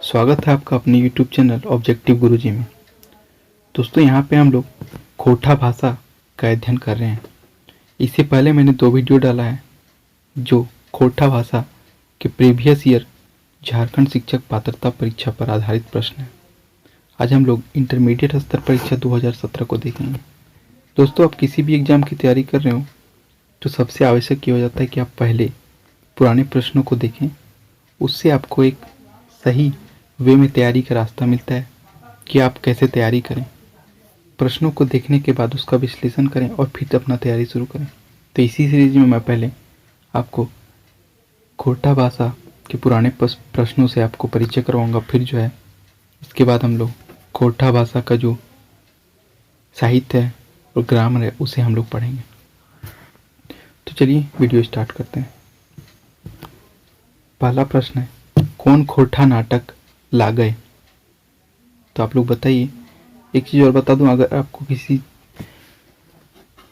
स्वागत है आपका अपने YouTube चैनल ऑब्जेक्टिव गुरुजी में। दोस्तों, यहाँ पे हम लोग खोटा भाषा का अध्ययन कर रहे हैं। इससे पहले मैंने 2 वीडियो डाला है जो खोटा भाषा के प्रीवियस ईयर झारखंड शिक्षक पात्रता परीक्षा पर आधारित प्रश्न है। आज हम लोग इंटरमीडिएट स्तर परीक्षा 2017 को देखेंगे। दोस्तों, आप किसी भी एग्ज़ाम की तैयारी कर रहे हो तो सबसे आवश्यक ये हो जाता है कि आप पहले पुराने प्रश्नों को देखें। उससे आपको एक सही वे में तैयारी का रास्ता मिलता है कि आप कैसे तैयारी करें। प्रश्नों को देखने के बाद उसका विश्लेषण करें और फिर अपना तैयारी शुरू करें। तो इसी सीरीज में मैं पहले आपको खोटा भाषा के पुराने प्रश्नों से आपको परिचय करवाऊंगा। फिर जो है इसके बाद हम लोग खोटा भाषा का जो साहित्य है और ग्रामर है उसे हम लोग पढ़ेंगे। तो चलिए वीडियो स्टार्ट करते हैं। पहला प्रश्न है, कौन खोटा नाटक ला गए? तो आप लोग बताइए। एक चीज़ और बता दूं, अगर आपको किसी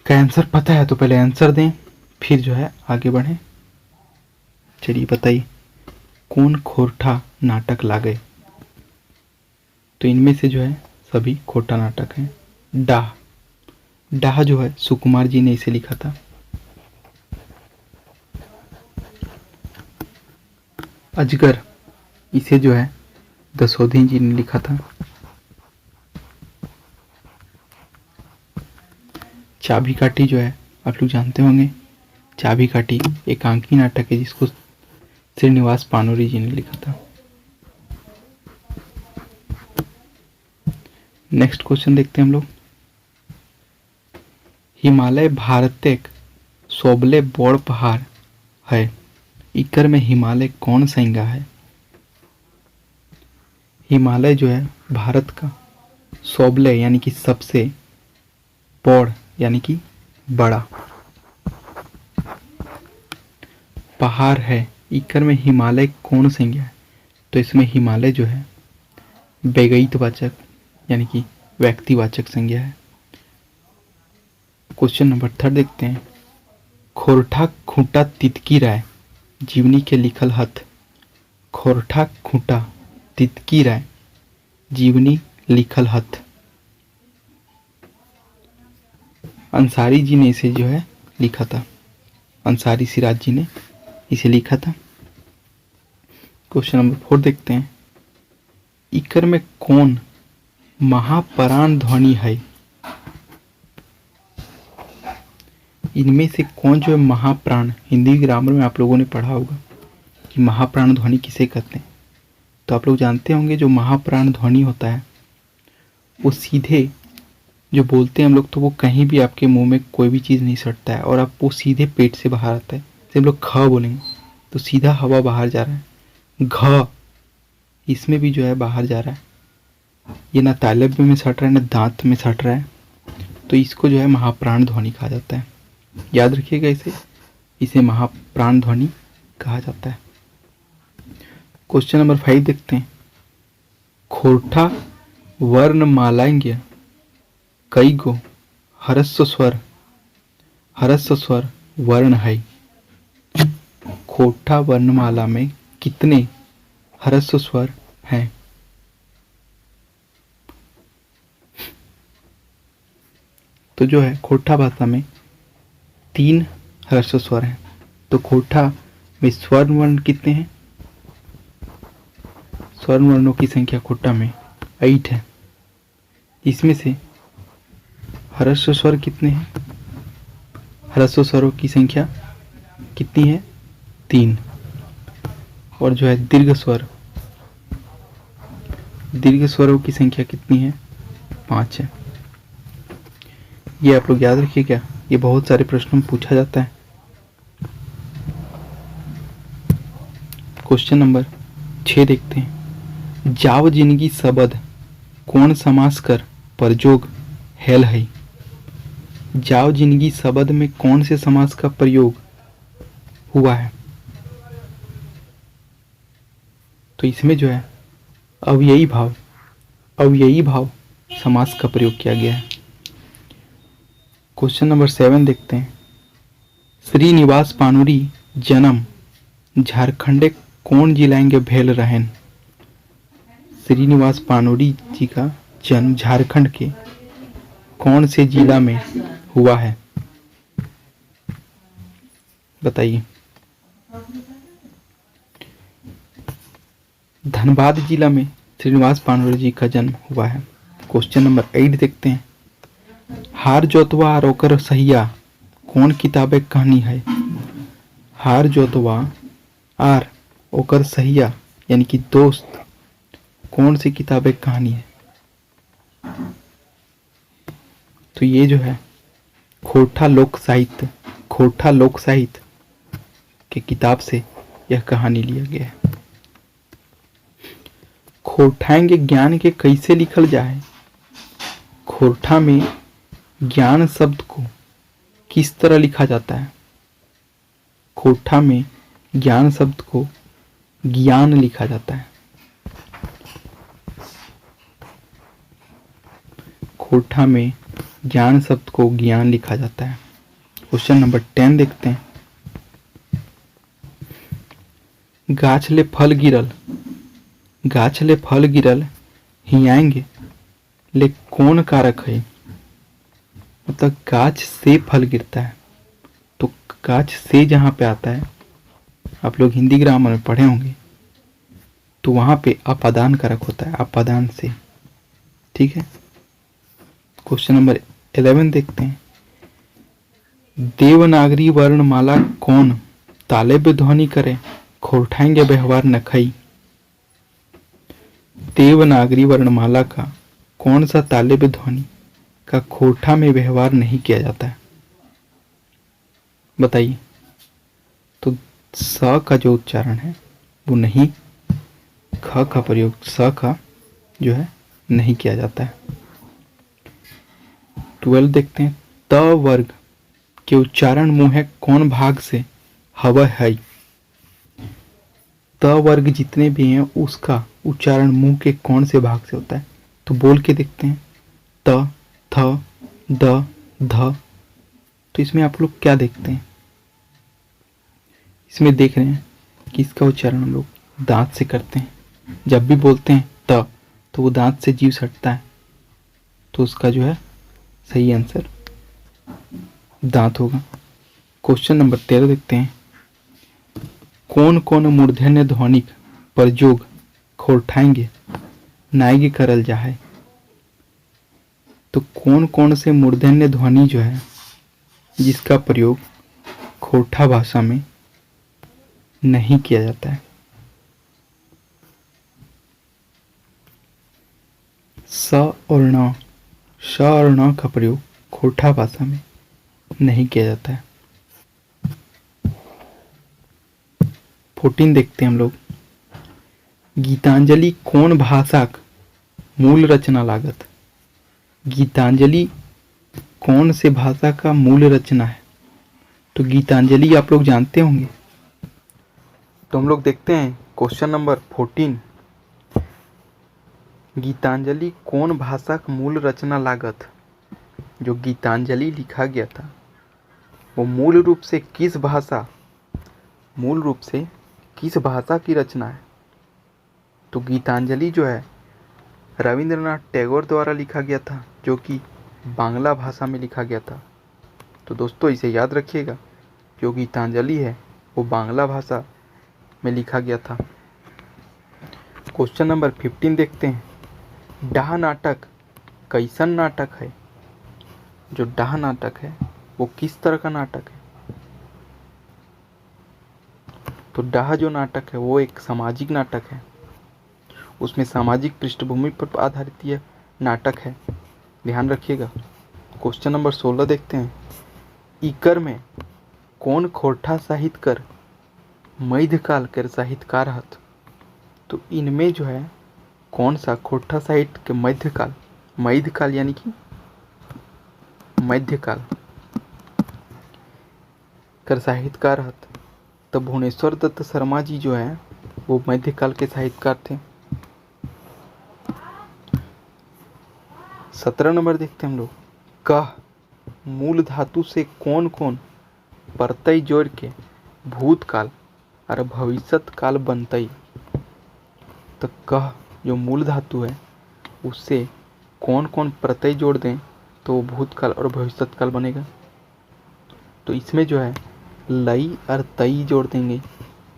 का आंसर पता है तो पहले आंसर दें, फिर जो है आगे बढ़ें। चलिए बताइए, कौन खोटा नाटक ला गए? तो इनमें से जो है सभी खोटा नाटक हैं। डाह डाह जो है सुकुमार जी ने इसे लिखा था। अजगर, इसे जो है दसोधी जी ने लिखा था। चाबी काठी जो है आप लोग जानते होंगे। चाबी काठी एकांकी नाटक है जिसको श्रीनिवास पानोरी जी ने लिखा था। नेक्स्ट क्वेश्चन देखते हैं हम लोग। हिमालय भारतेक सोबले बड़ पहाड़ है, इकर में हिमालय कौन संज्ञा है? हिमालय जो है भारत का सोबले यानी कि सबसे, बड़ यानी कि बड़ा पहाड़ है, इकर में हिमालय कौन संज्ञा है? तो इसमें हिमालय जो है व्यक्तिवाचक यानी कि व्यक्तिवाचक संज्ञा है। क्वेश्चन नंबर 3 देखते हैं। खोरठा खूंटा तितकी राय जीवनी के लिखल हथ। खोरठा खूंटा तितकी राय जीवनी लिखल हथ। अंसारी जी ने इसे जो है लिखा था। अंसारी सिराज जी ने इसे लिखा था। क्वेश्चन नंबर 4 देखते हैं। इकर में कौन महाप्राण ध्वनि है? इनमें से कौन जो है महाप्राण, हिंदी ग्रामर में आप लोगों ने पढ़ा होगा कि महाप्राण ध्वनि किसे कहते हैं। तो आप लोग जानते होंगे जो महाप्राण ध्वनि होता है वो सीधे जो बोलते हैं हम लोग तो वो कहीं भी आपके मुंह में कोई भी चीज़ नहीं सटता है और आप वो सीधे पेट से बाहर आता है। जैसे हम लोग ख बोलेंगे तो सीधा हवा बाहर जा रहा है। घ, इसमें भी जो है बाहर जा रहा है। ये ना तालव्य में सट रहा है ना दांत में सट रहा है। तो इसको जो है महाप्राण ध्वनि कहा जाता है। याद रखिएगा इसे महाप्राण ध्वनि कहा जाता है। क्वेश्चन नंबर 5 देखते हैं। खोरठा वर्णमालांग्य कई गो ह्रस्व स्वर वर्ण है? खोरठा वर्णमाला में कितने ह्रस्व स्वर हैं? तो जो है खोरठा भाषा में 3 ह्रस्व स्वर हैं। तो खोरठा में स्वर्ण वर्ण कितने हैं? स्वर्ण वर्णों की संख्या खोरठा में 8 है। इसमें से ह्रस्व स्वर कितने हैं? ह्रस्व स्वरों की संख्या कितनी है? 3। और जो है दीर्घ स्वरों की संख्या कितनी है? 5 है। ये आप लोग याद रखिएगा, ये बहुत सारे प्रश्नों में पूछा जाता है। क्वेश्चन नंबर 6 देखते हैं। जाव जिंदगी सबद कौन समास कर प्रयोग हेल है? जाव जिंदगी शब्द में कौन से समास का प्रयोग हुआ है? तो इसमें जो है अव्ययी भाव समास का प्रयोग किया गया है। क्वेश्चन नंबर 7 देखते हैं। श्रीनिवास पानोरी जन्म झारखंडे कौन जिलाएंगे भेल रहन? श्रीनिवास पानोरी जी का जन्म झारखंड के कौन से जिला में हुआ है? बताइए। धनबाद जिला में श्रीनिवास पानोरी जी का जन्म हुआ है। क्वेश्चन नंबर 8 देखते हैं। हार जोतवा और ओकर सहिया कौन किताबे कहानी है? हार जोतवा आर ओकर सहिया यानी कि दोस्त कौन सी किताबे कहानी है? तो ये जो है खोरठा लोक साहित्य के किताब से यह कहानी लिया गया है। खोरठाएंगे ज्ञान के कैसे लिखल जाए? खोरठा में ज्ञान शब्द को किस तरह लिखा जाता है? खोरठा में ज्ञान शब्द को ज्ञान लिखा जाता है। खोरठा में ज्ञान शब्द को ज्ञान लिखा जाता है। क्वेश्चन नंबर 10 देखते हैं। गाछ ले फल गिरल हियाएंगे ले कौन कारक है? मतलब गाछ से फल गिरता है, तो गाछ से जहाँ पे आता है, आप लोग हिंदी ग्रामर में पढ़े होंगे, तो वहाँ पे अपादान कारक होता है, अपादान से। ठीक है। क्वेश्चन नंबर 11 देखते हैं। देवनागरी वर्णमाला कौन ताले पे ध्वनि करे खोरठाएंगे व्यवहार नखई? देवनागरी वर्णमाला का कौन सा ताले पे ध्वनि का खोरठा में व्यवहार नहीं किया जाता है? बताइए। तो स का जो उच्चारण है वो नहीं, ख का प्रयोग स का जो है नहीं किया जाता है। 12 देखते हैं। त वर्ग के उच्चारण मुंह है कौन भाग से हव है? त वर्ग जितने भी हैं उसका उच्चारण मुंह के कौन से भाग से होता है? तो बोल के देखते हैं। त, थ, द, ध। तो इसमें आप लोग क्या देखते हैं? इसमें देख रहे हैं कि इसका उच्चारण हम लोग दांत से करते हैं। जब भी बोलते हैं त, तो वो दांत से जीभ सटता है, तो उसका जो है सही आंसर दांत होगा। क्वेश्चन नंबर 13 देखते हैं। कौन कौन मूर्धन्य ध्वनिक प्रयोग खोरठाएंगे नायगी करल जाए? तो कौन कौन से मूर्धन्य ध्वनि जो है जिसका प्रयोग खोरठा भाषा में नहीं किया जाता है? स और न का प्रयोग खोरठा भाषा में नहीं किया जाता है। 14 देखते हैं हम लोग। गीतांजलि कौन भाषाक मूल रचना लागत? गीतांजलि कौन से भाषा का मूल रचना है? तो गीतांजलि आप लोग जानते होंगे। तो हम लोग देखते हैं क्वेश्चन नंबर 14। गीतांजलि कौन भाषा का मूल रचना लागत? जो गीतांजलि लिखा गया था वो मूल रूप से किस भाषा की रचना है? तो गीतांजलि जो है रविंद्रनाथ टैगोर द्वारा लिखा गया था, जो कि बांग्ला भाषा में लिखा गया था। तो दोस्तों इसे याद रखिएगा, जो गीतांजलि है वो बांग्ला भाषा में लिखा गया था। क्वेश्चन नंबर 15 देखते हैं। डाह नाटक कैसन नाटक है? जो डाह नाटक है वो किस तरह का नाटक है? तो डाह जो नाटक है वो एक सामाजिक नाटक है, उसमें सामाजिक पृष्ठभूमि पर आधारित यह नाटक है, ध्यान रखिएगा। क्वेश्चन नंबर 16 देखते हैं। इकर में कौन खोरठा साहित्यकार मध्यकाल के साहित्यकार हत? तो इनमें जो है कौन सा खोरठा साहित्य के मध्यकाल यानी कि मध्यकाल कर साहित्यकार हत? तो भुवनेश्वर दत्त शर्मा जी जो है वो मध्यकाल के साहित्यकार थे। 17 नंबर देखते हैं हम लोग। कह मूल धातु से कौन कौन प्रत्यय जोड़ के भूतकाल और भविष्यत काल बनतई? तो कह जो मूल धातु है उससे कौन कौन प्रत्यय जोड़ दें तो वो भूतकाल और भविष्यत्काल बनेगा। तो इसमें जो है लई और तई जोड़ देंगे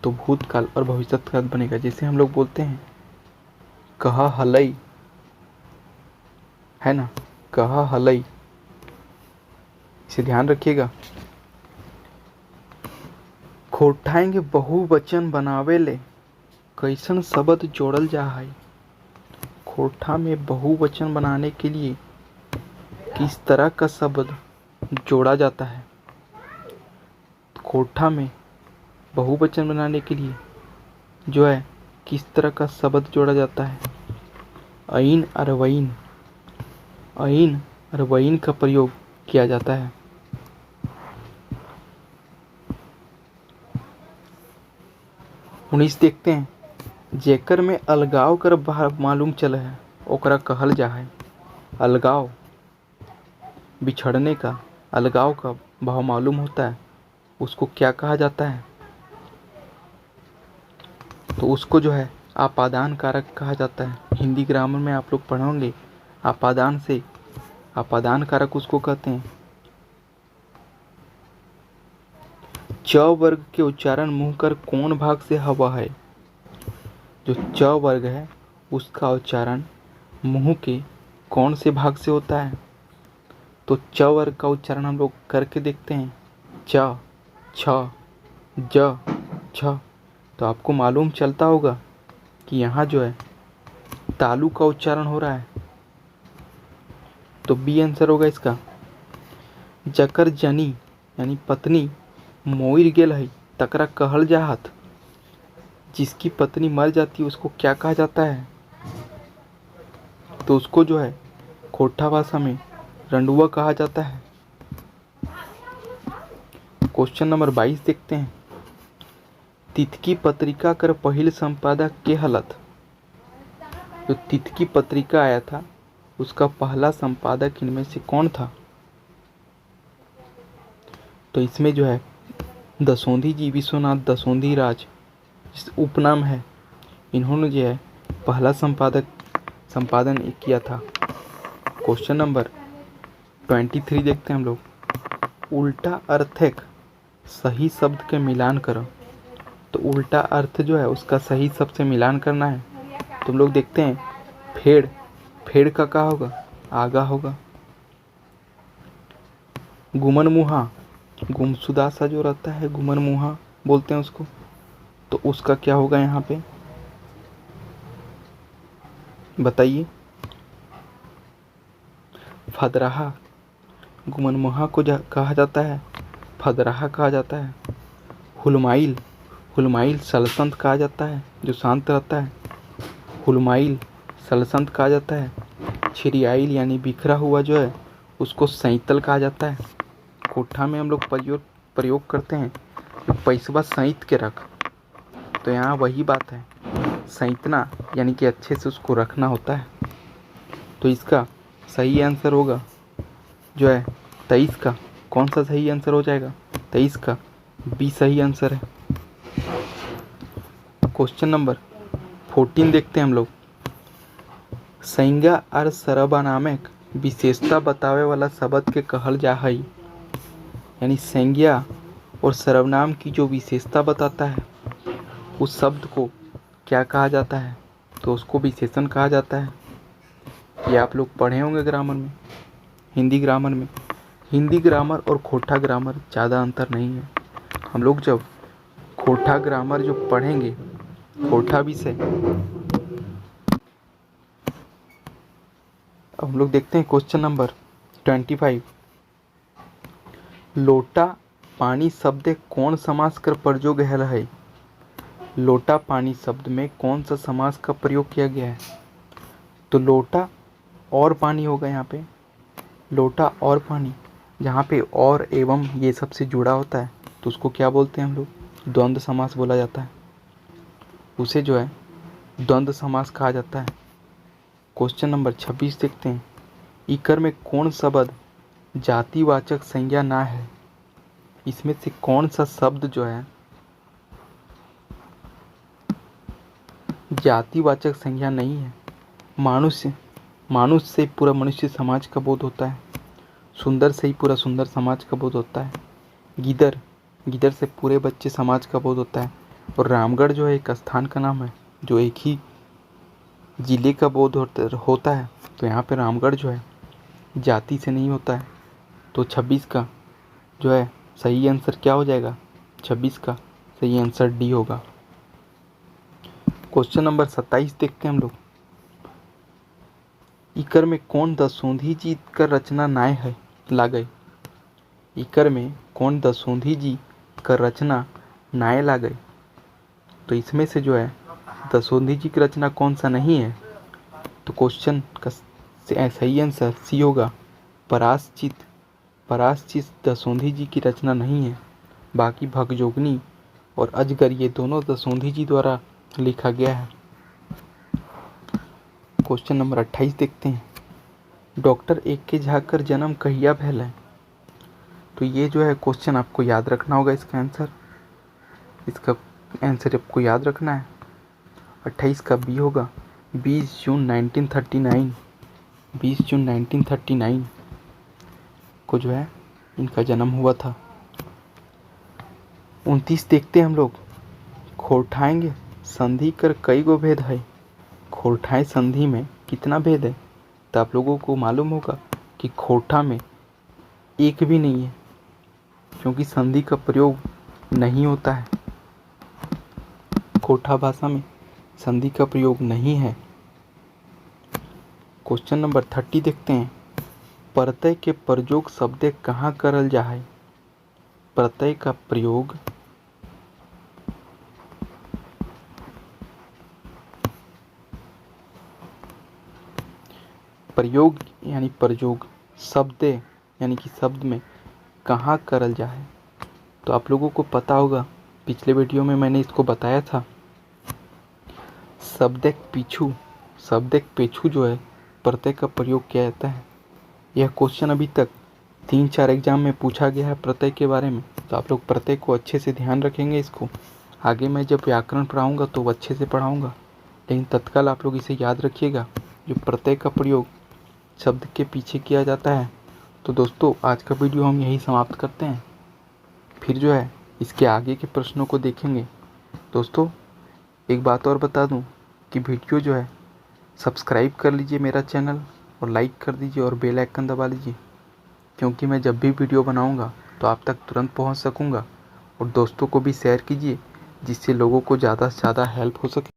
तो भूतकाल और भविष्यत्काल बनेगा। जैसे हम लोग बोलते हैं कहा हलई, है ना, कहा हलई, इसे ध्यान रखिएगा। खोठाएंगे बहुवचन बनावे ले कैसन शब्द जोड़ल जा है। खोठा में बहुवचन बनाने के लिए किस तरह का शब्द जोड़ा जाता है। खोठा में बहुवचन बनाने के लिए जो है किस तरह का शब्द जोड़ा जाता है। अइन और वइन, अइन और वइन का प्रयोग किया जाता है। उन्नीस देखते हैं जेकर में अलगाव कर भाव मालूम चल है ओकरा कहल जा है। अलगाव बिछड़ने का, अलगाव का भाव मालूम होता है उसको क्या कहा जाता है। तो उसको जो है आपादान कारक कहा जाता है। हिंदी ग्रामर में आप लोग पढ़ोगे आपादान से, आपादान कारक उसको कहते हैं। च वर्ग के उच्चारण मुंह कर कौन भाग से हवा है। जो च वर्ग है उसका उच्चारण मुंह के कौन से भाग से होता है। तो च वर्ग का उच्चारण हम लोग करके देखते हैं च, छ, ज, छ। तो आपको मालूम चलता होगा कि यहाँ जो है तालु का उच्चारण हो रहा है। तो बी आंसर होगा इसका। जकर जनी यानी पत्नी मोइर गेल है तकरा कहल जाहत। जिसकी पत्नी मर जाती है उसको क्या कहा जाता है। तो उसको जो है खोठा भाषा में रंडुआ कहा जाता है। क्वेश्चन नंबर 22 देखते हैं। तितकी पत्रिका कर पहिल संपादक के हलत। जो तितकी पत्रिका आया था उसका पहला संपादक इनमें से कौन था। तो इसमें जो है दसोंधी जी, विश्वनाथ दसोंधी राज उपनाम है, इन्होंने जो है पहला संपादन किया था। क्वेश्चन नंबर 23 देखते हैं हम लोग। उल्टा अर्थक सही शब्द के मिलान करो। तो उल्टा अर्थ जो है उसका सही शब्द से मिलान करना है। तो हम लोग देखते हैं फेड़, फेड़ का क्या होगा, आगा होगा। गुमन मुहा, गुमसुदा सा जो रहता है गुमन मुहा बोलते हैं उसको, तो उसका क्या होगा यहाँ पे बताइए। फदराहा, गुमन मुहा को कहा जाता है फदराहा कहा जाता है। हुलमाइल, हुलमाइल सलसंत कहा जाता है जो शांत रहता है, हुलमाइल सलसंत कहा जाता है। छिरियाइल यानी बिखरा हुआ जो है उसको सैतल कहा जाता है। कोठा में हम लोग प्रयोग करते हैं पैसवा सैत के रख। तो यहाँ वही बात है, सैतना यानी कि अच्छे से उसको रखना होता है। तो इसका सही आंसर होगा जो है 23 का। कौन सा सही आंसर हो जाएगा 23 का, बी सही आंसर है। क्वेश्चन नंबर 14 देखते हैं हम लोग। संज्ञा और सर्वनामक विशेषता बतावे वाला शब्द के कहल जा हई। यानी संज्ञा और सर्वनाम की जो विशेषता बताता है उस शब्द को क्या कहा जाता है। तो उसको विशेषण कहा जाता है। ये आप लोग पढ़े होंगे ग्रामर में, हिंदी ग्रामर में। हिंदी ग्रामर और खोठा ग्रामर ज़्यादा अंतर नहीं है। हम लोग जब खोठा ग्रामर जो पढ़ेंगे, खोठा विषय, अब हम लोग देखते हैं क्वेश्चन नंबर 25। लोटा पानी शब्द कौन समास कर प्रयोग है। लोटा पानी शब्द में कौन सा समास का प्रयोग किया गया है। तो लोटा और पानी होगा यहाँ पे, लोटा और पानी, जहाँ पे और एवं ये सब से जुड़ा होता है तो उसको क्या बोलते हैं हम लोग, द्वंद्व समास बोला जाता है। उसे जो है द्वंद्व समास कहा जाता है। क्वेश्चन नंबर 26 देखते हैं। इकर में कौन शब्द जातिवाचक संज्ञा ना है। इसमें से कौन सा शब्द जो है जातिवाचक संज्ञा नहीं है। मानुष से पूरा मनुष्य समाज का बोध होता है। सुंदर से ही पूरा सुंदर समाज का बोध होता है। गिदर से पूरे बच्चे समाज का बोध होता है। और रामगढ़ जो है एक स्थान का नाम है जो एक ही जिले का बोध होता है। तो यहाँ पे रामगढ़ जो है जाति से नहीं होता है। तो 26 का जो है सही आंसर क्या हो जाएगा? 26 का सही आंसर डी होगा। क्वेश्चन नंबर 27 देखते हैं हम लोग। इकर में कौन दसोंधी जी का रचना नाय है लागय? इकर में कौन दसोंधी जी का रचना नाय लागय? तो इसमें से जो है दसोंधी जी की रचना कौन सा नहीं है? तो क्वेश्चन का सही आंसर सी होगा, पराशचित दसोंधी जी की रचना नहीं है। बाकी भगजोगनी और अजगर ये दोनों दसोंधी जी द्वारा लिखा गया है। क्वेश्चन नंबर 28 देखते हैं। Doctor A K. झा का जन्म कहिया भैल है? तो ये जो है क्वेश्चन आपको याद रखना होगा। इसका आंसर आपको याद रखना है। 28 का बी होगा, 20 जून 1939। 20 जून 1939 को जो है इनका जन्म हुआ था। 29 देखते हैं हम लोग। खोरठाएंगे संधि कर कई गो भेद है? खोरठाएं संधि में कितना भेद है? तो आप लोगों को मालूम होगा कि खोरठा में एक भी नहीं है, क्योंकि संधि का प्रयोग नहीं होता है। खोरठा भाषा में संधि का प्रयोग नहीं है। क्वेश्चन नंबर 30 देखते हैं। प्रत्यय के प्रयोग शब्दे कहाँ करल जा है? प्रत्यय का प्रयोग यानी प्रयोग शब्दे यानी कि शब्द में कहाँ करल जा है? तो आप लोगों को पता होगा, पिछले वीडियो में मैंने इसको बताया था। शब्दक पेछू जो है प्रत्यय का प्रयोग किया जाता है। यह क्वेश्चन अभी तक 3-4 एग्जाम में पूछा गया है प्रत्यय के बारे में। तो आप लोग प्रत्यय को अच्छे से ध्यान रखेंगे। इसको आगे मैं जब व्याकरण पढ़ाऊँगा तो अच्छे से पढ़ाऊँगा, लेकिन तत्काल आप लोग इसे याद रखिएगा, जो प्रत्यय का प्रयोग शब्द के पीछे किया जाता है। तो दोस्तों आज का वीडियो हम यही समाप्त करते हैं, फिर जो है इसके आगे के प्रश्नों को देखेंगे। दोस्तों एक बात और बता दूं कि वीडियो जो है सब्सक्राइब कर लीजिए मेरा चैनल और लाइक कर दीजिए और बेल आइकन दबा लीजिए, क्योंकि मैं जब भी वीडियो बनाऊंगा तो आप तक तुरंत पहुंच सकूंगा। और दोस्तों को भी शेयर कीजिए, जिससे लोगों को ज़्यादा से ज़्यादा हेल्प हो सके।